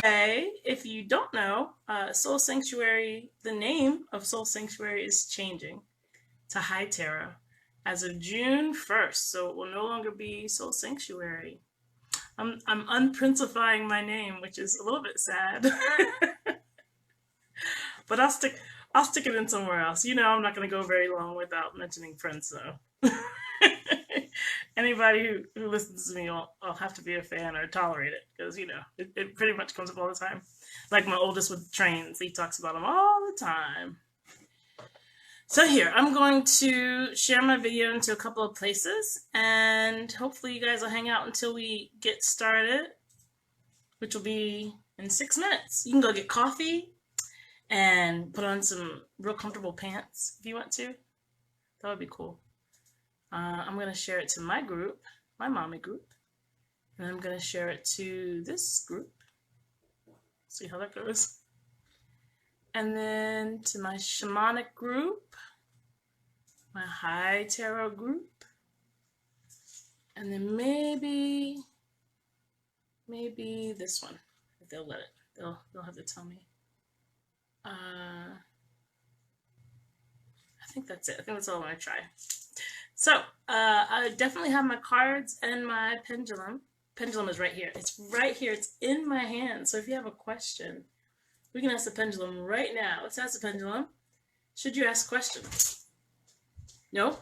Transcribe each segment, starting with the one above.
Hey, if you don't know, Soul Sanctuary, the name of Soul Sanctuary is changing to High Terra as of June 1st, so it will no longer be Soul Sanctuary. I'm unprincifying my name, which is a little bit sad. But I'll stick it in somewhere else. You know, I'm not going to go very long without mentioning Prince, though. Anybody who listens to me will have to be a fan or tolerate it because it pretty much comes up all the time. Like my oldest with trains, he talks about them all the time. So here, I'm going to share my video into a couple of places, and hopefully you guys will hang out until we get started, which will be in 6 minutes. You can go get coffee and put on some real comfortable pants if you want to. That would be cool. I'm going to share it to my group, my mommy group, and I'm going to share it to this group. See how that goes. And then to my shamanic group, my high tarot group, and then maybe this one, if they'll let it. They'll have to tell me. I think that's it. I think that's all I'm going to try. So, I definitely have my cards and my pendulum. Pendulum is right here. It's right here. It's in my hand. So if you have a question, we can ask the pendulum right now. Let's ask the pendulum. Should you ask questions? No?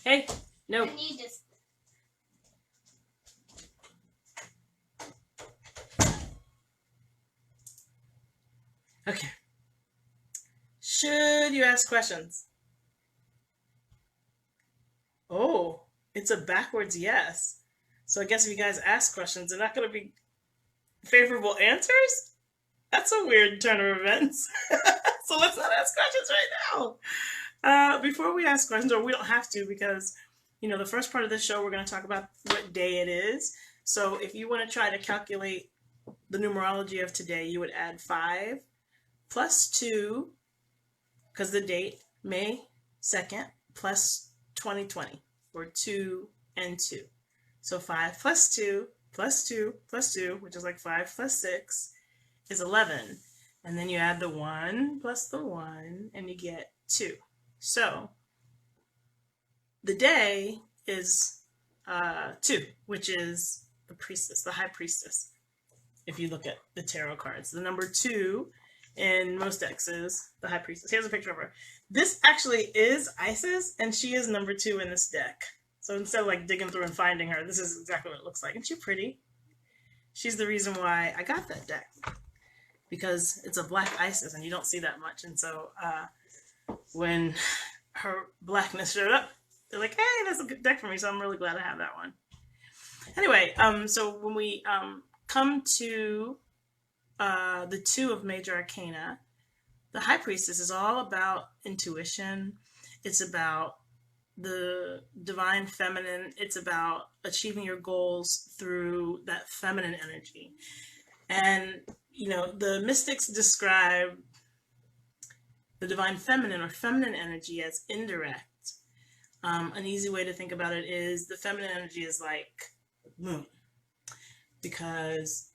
Hey, no. I need this. Okay. Should you ask questions? Oh, it's a backwards yes. So I guess if you guys ask questions, they're not going to be favorable answers? That's a weird turn of events. So let's not ask questions right now. Before we ask questions, or we don't have to because, the first part of the show, we're going to talk about what day it is. So if you want to try to calculate the numerology of today, you would add 5 plus 2, because the date, May 2nd, plus 2020, or 2 and 2. So 5 plus 2 plus 2 plus 2, which is like 5 plus 6, is 11. And then you add the 1 plus the 1, and you get 2. So the day is 2, which is the priestess, the high priestess. If you look at the tarot cards, the number 2 in most decks is the high priestess. Here's a picture of her. This actually is Isis, and she is number 2 in this deck. So instead of like digging through and finding her, this is exactly what it looks like. Isn't she pretty? She's the reason why I got that deck, because it's a black Isis and you don't see that much. And so when her blackness showed up, they're like, hey, that's a good deck for me. So I'm really glad I have that one. Anyway, so when we come to the 2 of major arcana, the high priestess is all about intuition. It's about the divine feminine. It's about achieving your goals through that feminine energy. And, the mystics describe the divine feminine or feminine energy as indirect. An easy way to think about it is the feminine energy is like moon, because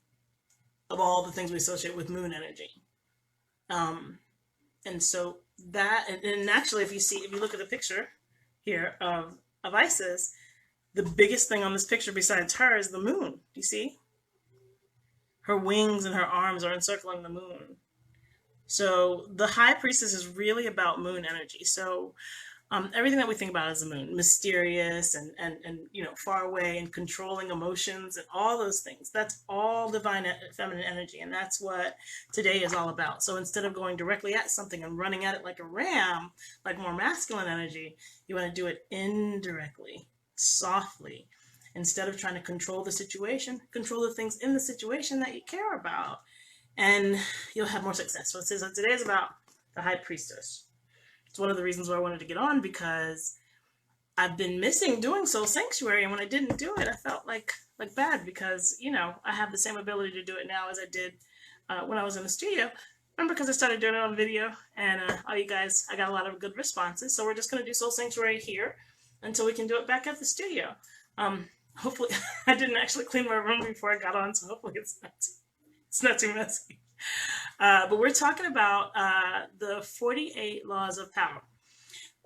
of all the things we associate with moon energy. And so that, and actually if you look at the picture here of Isis, the biggest thing on this picture besides her is the moon. Do you see? Her wings and her arms are encircling the moon. So the high priestess is really about moon energy. So everything that we think about as the moon, mysterious and far away and controlling emotions and all those things, that's all divine feminine energy. And that's what today is all about. So instead of going directly at something and running at it like a ram, like more masculine energy, you want to do it indirectly, softly. Instead of trying to control the situation, control the things in the situation that you care about, and you'll have more success. So it says that today is about the high priestess. It's one of the reasons why I wanted to get on, because I've been missing doing Soul Sanctuary, and when I didn't do it, I felt like bad, because I have the same ability to do it now as I did when I was in the studio. Remember, because I started doing it on video, and all you guys, I got a lot of good responses. So we're just going to do Soul Sanctuary here until we can do it back at the studio. Hopefully, I didn't actually clean my room before I got on, so hopefully it's not It's not too messy. But we're talking about the 48 laws of power.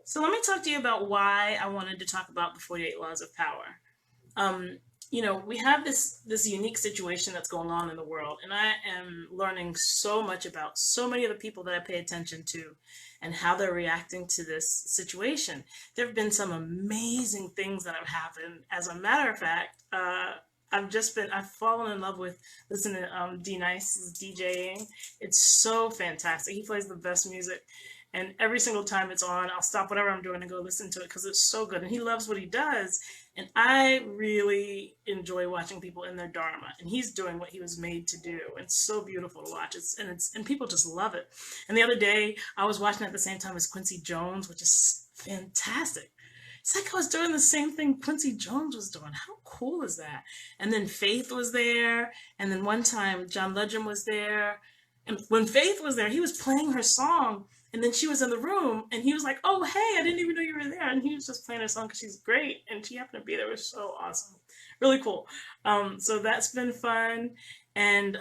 So let me talk to you about why I wanted to talk about the 48 laws of power. um, we have this unique situation that's going on in the world, and I am learning so much about so many of the people that I pay attention to and how they're reacting to this situation. There have been some amazing things that have happened. As a matter of fact, I've fallen in love with listening to D Nice's DJing. It's so fantastic. He plays the best music. And every single time it's on, I'll stop whatever I'm doing and go listen to it because it's so good. And he loves what he does. And I really enjoy watching people in their dharma. And he's doing what he was made to do. It's so beautiful to watch. And people just love it. And the other day, I was watching at the same time as Quincy Jones, which is fantastic. It's like I was doing the same thing Quincy Jones was doing. How cool is that? And then Faith was there. And then one time, John Legend was there. And when Faith was there, he was playing her song. And then she was in the room, and he was like, "Oh, hey, I didn't even know you were there." And he was just playing her song because she's great, and she happened to be there. It was so awesome, really cool. So that's been fun. And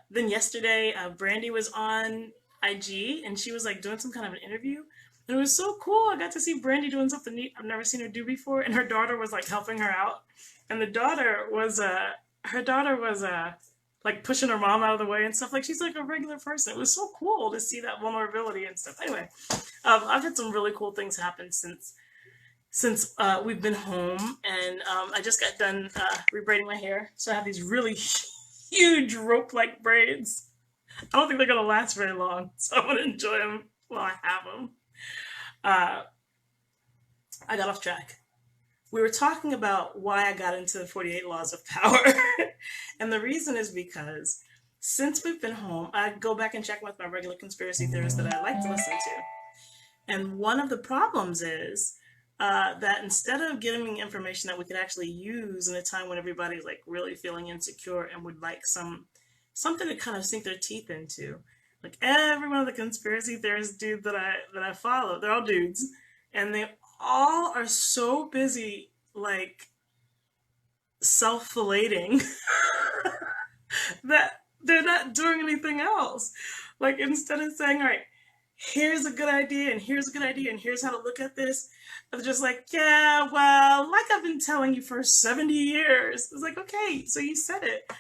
then yesterday, Brandy was on IG, and she was like doing some kind of an interview, and it was so cool. I got to see Brandy doing something neat I've never seen her do before, and her daughter was like helping her out, and her daughter was like pushing her mom out of the way and stuff. Like she's like a regular person. It was so cool to see that vulnerability and stuff. Anyway, I've had some really cool things happen since we've been home, and I just got done rebraiding my hair, so I have these really huge rope-like braids. I don't think they're gonna last very long, so I'm gonna enjoy them while I have them. Uh, I got off track. We were talking about why I got into the 48 laws of power. And the reason is because since we've been home, I go back and check with my regular conspiracy theorists that I like to listen to. And one of the problems is that instead of giving me information that we could actually use in a time when everybody's like really feeling insecure and would like something to kind of sink their teeth into, like every one of the conspiracy theorist dudes that I follow, they're all dudes, and they all are so busy like self-fillating that they're not doing anything else. Like instead of saying, all right, here's a good idea and here's a good idea and here's how to look at this, they're just like, yeah, well, like I've been telling you for 70 years. It's like, okay, so you said it.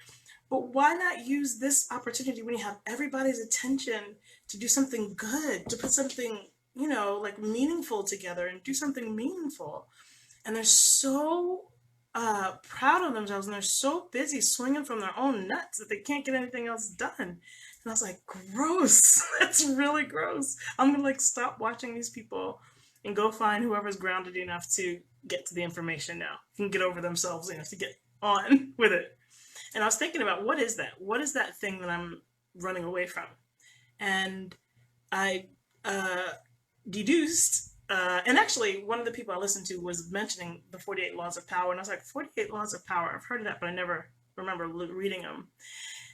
But why not use this opportunity when you have everybody's attention to do something good, to put something, like meaningful together and do something meaningful? And they're so proud of themselves and they're so busy swinging from their own nuts that they can't get anything else done. And I was like, gross. That's really gross. I'm gonna like stop watching these people and go find whoever's grounded enough to get to the information now and get over themselves enough to get on with it. And I was thinking about what is that? What is that thing that I'm running away from? And I deduced, and actually, one of the people I listened to was mentioning the 48 Laws of Power, and I was like, 48 Laws of Power, I've heard of that, but I never remember reading them.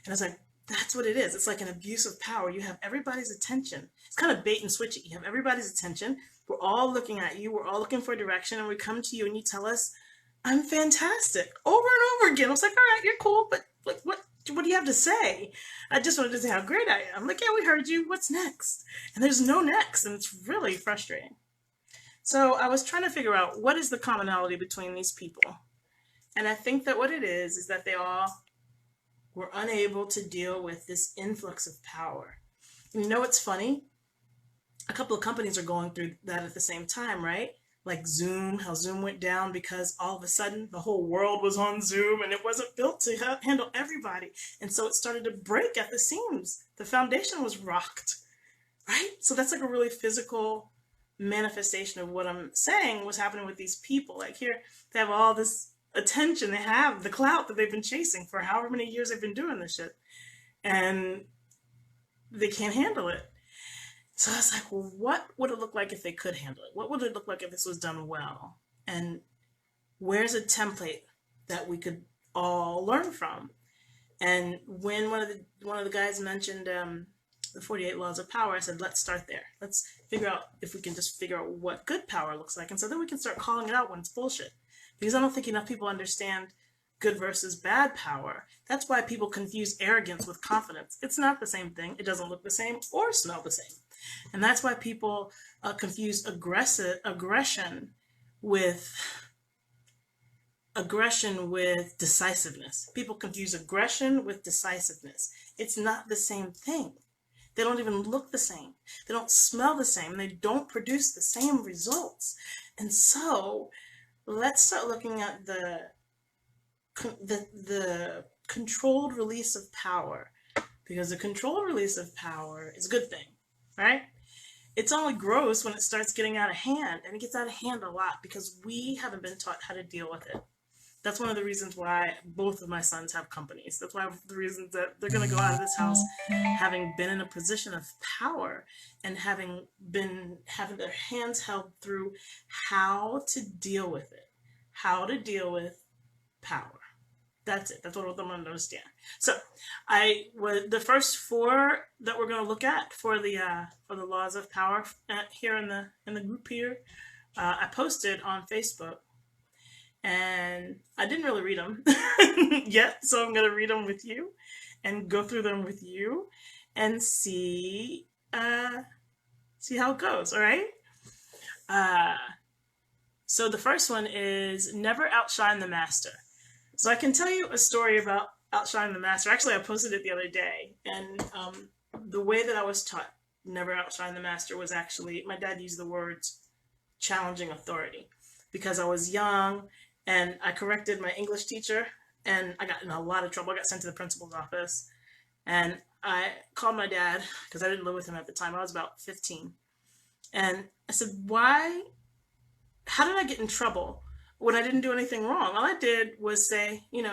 And I was like, that's what it is. It's like an abuse of power. You have everybody's attention. It's kind of bait and switch it. You have everybody's attention. We're all looking at you. We're all looking for direction, and we come to you, and you tell us, I'm fantastic, over and over again. I was like, all right, you're cool, but like, what do you have to say? I just wanted to say how great I am. I'm like, yeah, we heard you. What's next? And there's no next, and it's really frustrating. So I was trying to figure out what is the commonality between these people. And I think that what it is that they all were unable to deal with this influx of power. And you know what's funny? A couple of companies are going through that at the same time, right? Like Zoom, how Zoom went down because all of a sudden the whole world was on Zoom and it wasn't built to handle everybody. And so it started to break at the seams. The foundation was rocked, right? So that's like a really physical manifestation of what I'm saying was happening with these people. Like here, they have all this attention, they have the clout that they've been chasing for however many years they've been doing this shit. And they can't handle it. So I was like, well, what would it look like if they could handle it? What would it look like if this was done well? And where's a template that we could all learn from? And when one of the guys mentioned the 48 Laws of Power, I said, let's start there. Let's figure out if we can just figure out what good power looks like. And so then we can start calling it out when it's bullshit. Because I don't think enough people understand good versus bad power. That's why people confuse arrogance with confidence. It's not the same thing. It doesn't look the same or smell the same. And that's why people confuse aggression with decisiveness. People confuse aggression with decisiveness. It's not the same thing. They don't even look the same. They don't smell the same. They don't produce the same results. And so let's start looking at the controlled release of power, because the controlled release of power is a good thing, right? It's only gross when it starts getting out of hand, and it gets out of hand a lot because we haven't been taught how to deal with it. That's one of the reasons why both of my sons have companies. That's why the reasons that they're going to go out of this house having been in a position of power and having their hands held through how to deal with it, how to deal with power. That's it. That's what I'm going to understand. So, the first four that we're going to look at for the laws of power here in the group here, I posted on Facebook. And I didn't really read them yet, so I'm going to read them with you and go through them with you and see how it goes, all right? So the first one is never outshine the master. So I can tell you a story about outshining the master. Actually, I posted it the other day, and the way that I was taught never outshine the master was actually, my dad used the words challenging authority, because I was young. And I corrected my English teacher, and I got in a lot of trouble. I got sent to the principal's office, and I called my dad, because I didn't live with him at the time. I was about 15. And I said, how did I get in trouble when I didn't do anything wrong? All I did was say, the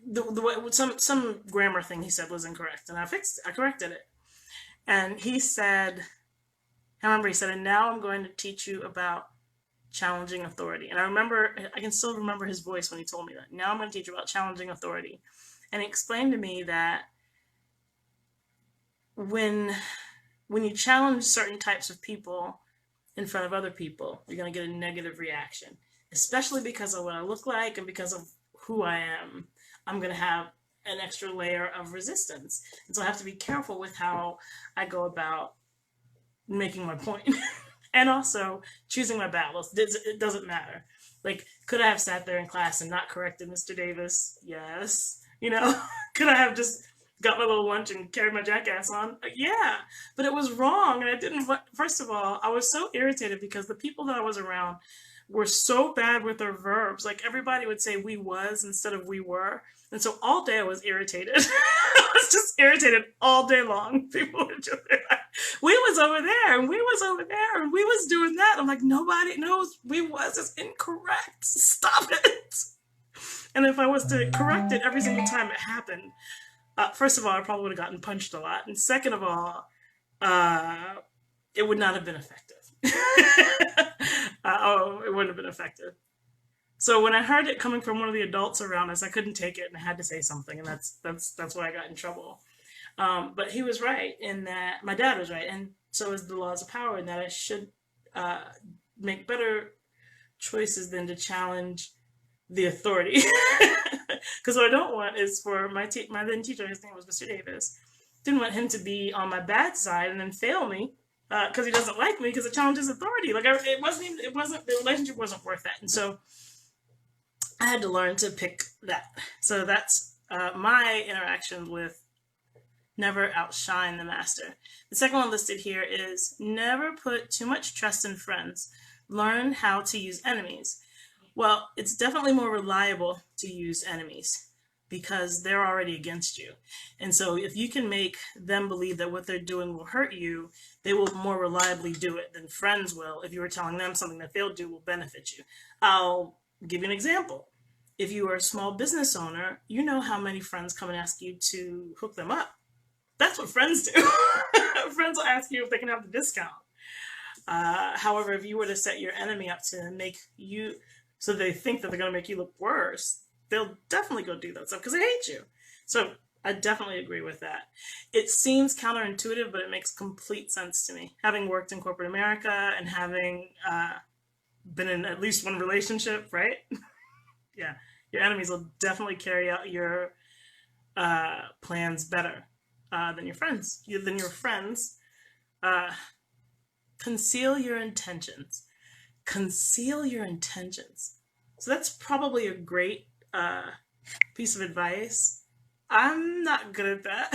way, some grammar thing he said was incorrect, and I corrected it. And he said, and now I'm going to teach you about challenging authority. And I can still remember his voice when he told me that. Now I'm going to teach you about challenging authority. And he explained to me that when you challenge certain types of people in front of other people, you're going to get a negative reaction, especially because of what I look like and because of who I am. I'm going to have an extra layer of resistance. And so I have to be careful with how I go about making my point. And also choosing my battles. It doesn't matter. Like, could I have sat there in class and not corrected Mr. Davis? Yes. Could I have just got my little lunch and carried my jackass on? Yeah. But it was wrong, and I didn't. First of all, I was so irritated because the people that I was around were so bad with their verbs. Like, everybody would say we was instead of we were. And so all day I was irritated. I was just irritated all day long. People were just like, we was over there, and we was over there, and we was doing that. I'm like, nobody knows we was. It's incorrect. Stop it. And if I was to correct it every single time it happened, first of all, I probably would have gotten punched a lot. And second of all, it would not have been effective. It wouldn't have been effective. So when I heard it coming from one of the adults around us, I couldn't take it, and I had to say something, and that's why I got in trouble. But he was right in that, my dad was right, and so is the laws of power, in that I should make better choices than to challenge the authority. Because what I don't want is for my then teacher, his name was Mr. Davis, didn't want him to be on my bad side and then fail me because he doesn't like me because it challenges authority. Like, the relationship wasn't worth that. And so I had to learn to pick that. So that's my interaction with never outshine the master. The second one listed here is never put too much trust in friends. Learn how to use enemies. Well, it's definitely more reliable to use enemies because they're already against you. And so if you can make them believe that what they're doing will hurt you, they will more reliably do it than friends will if you were telling them something that they'll do will benefit you. I'll give you an example. If you are a small business owner, you know how many friends come and ask you to hook them up. That's what friends do. Friends will ask you if they can have the discount. However, if you were to set your enemy up to make you, so they think that they're going to make you look worse, they'll definitely go do that stuff because they hate you. So I definitely agree with that. It seems counterintuitive, but it makes complete sense to me. Having worked in corporate America and having been in at least one relationship, right? Yeah, your enemies will definitely carry out your plans better than your friends. Than your friends. Uh, conceal your intentions. Conceal your intentions. So that's probably a great piece of advice. I'm not good at that.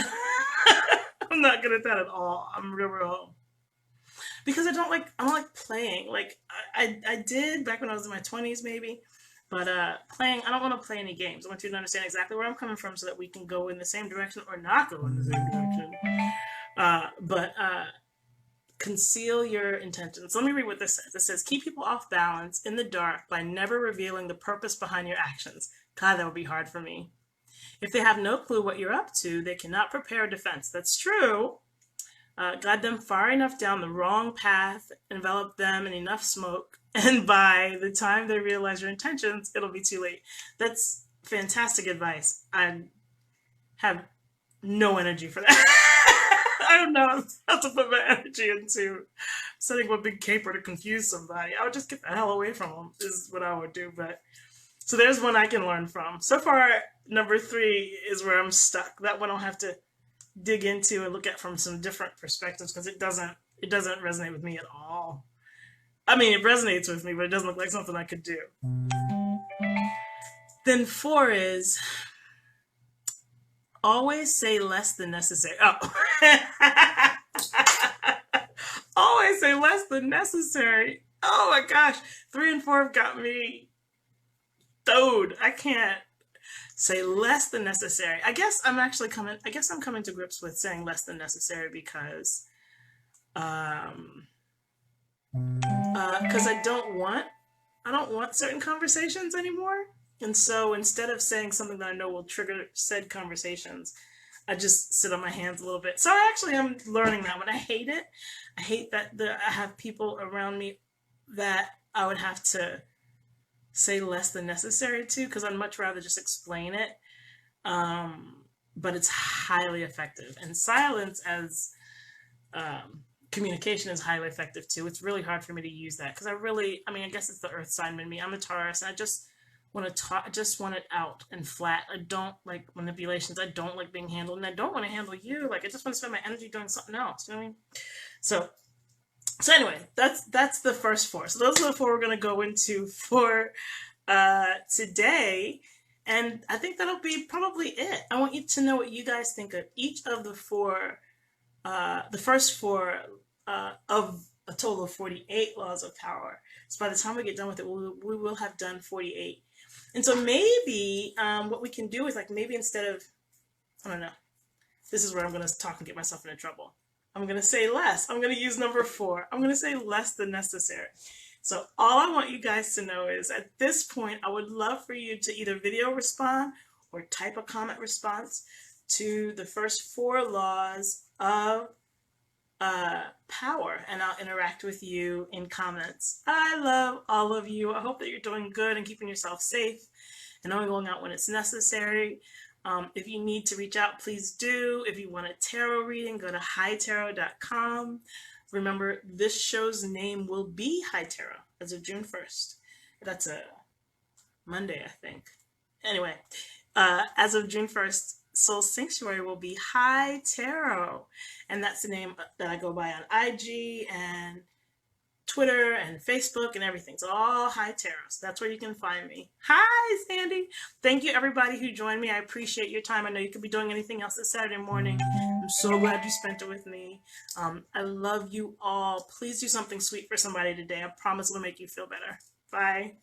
I'm not good at that at all. I'm real because I don't like playing. Like I did back when I was in my 20s maybe. But playing, I don't want to play any games. I want you to understand exactly where I'm coming from so that we can go in the same direction or not go in the same direction. But conceal your intentions. Let me read what this says. It says, keep people off balance in the dark by never revealing the purpose behind your actions. God, that would be hard for me. If they have no clue what you're up to, they cannot prepare a defense. That's true. Guide them far enough down the wrong path, envelop them in enough smoke, and by the time they realize your intentions, it'll be too late. That's fantastic advice. I have no energy for that. I don't know how to put my energy into setting up a big caper to confuse somebody. I would just get the hell away from them, is what I would do. But so there's one I can learn from. So far, number 3 is where I'm stuck. That one I'll have to dig into and look at from some different perspectives because it doesn't resonate with me at all. I mean, it resonates with me, but it doesn't look like something I could do. Then 4 is always say less than necessary. Oh. Always say less than necessary. Oh my gosh. 3 and 4 have got me throwed. I can't say less than necessary. I guess I'm coming to grips with saying less than necessary because I don't want certain conversations anymore. And so instead of saying something that I know will trigger said conversations, I just sit on my hands a little bit. So I actually am learning that one. I hate it. I hate that I have people around me that I would have to say less than necessary to because I'd much rather just explain it. But it's highly effective. And silence as communication is highly effective too. It's really hard for me to use that because I guess it's the earth sign in me. I'm a Taurus and I just want to talk. I just want it out and flat. I don't like manipulations. I don't like being handled and I don't want to handle you. Like I just want to spend my energy doing something else. You know what I mean? So anyway, that's the first 4. So those are the 4 we're going to go into for today. And I think that'll be probably it. I want you to know what you guys think of each of the 4, the first 4 of a total of 48 laws of power. So by the time we get done with it, we will have done 48. And so maybe what we can do is like maybe instead of, I don't know, this is where I'm going to talk and get myself into trouble. I'm going to say less. I'm going to use number 4. I'm going to say less than necessary. So all I want you guys to know is at this point, I would love for you to either video respond or type a comment response to the first 4 laws of power, and I'll interact with you in comments. I love all of you. I hope that you're doing good and keeping yourself safe and only going out when it's necessary. If you need to reach out, please do. If you want a tarot reading, go to hightarot.com. Remember, this show's name will be High Tarot as of June 1st. That's a Monday, I think. Anyway, as of June 1st, Soul Sanctuary will be High Tarot. And that's the name that I go by on IG and Twitter and Facebook and everything. It's all High Tarot. So that's where you can find me. Hi, Sandy. Thank you, everybody who joined me. I appreciate your time. I know you could be doing anything else this Saturday morning. I'm so glad you spent it with me. I love you all. Please do something sweet for somebody today. I promise it'll make you feel better. Bye.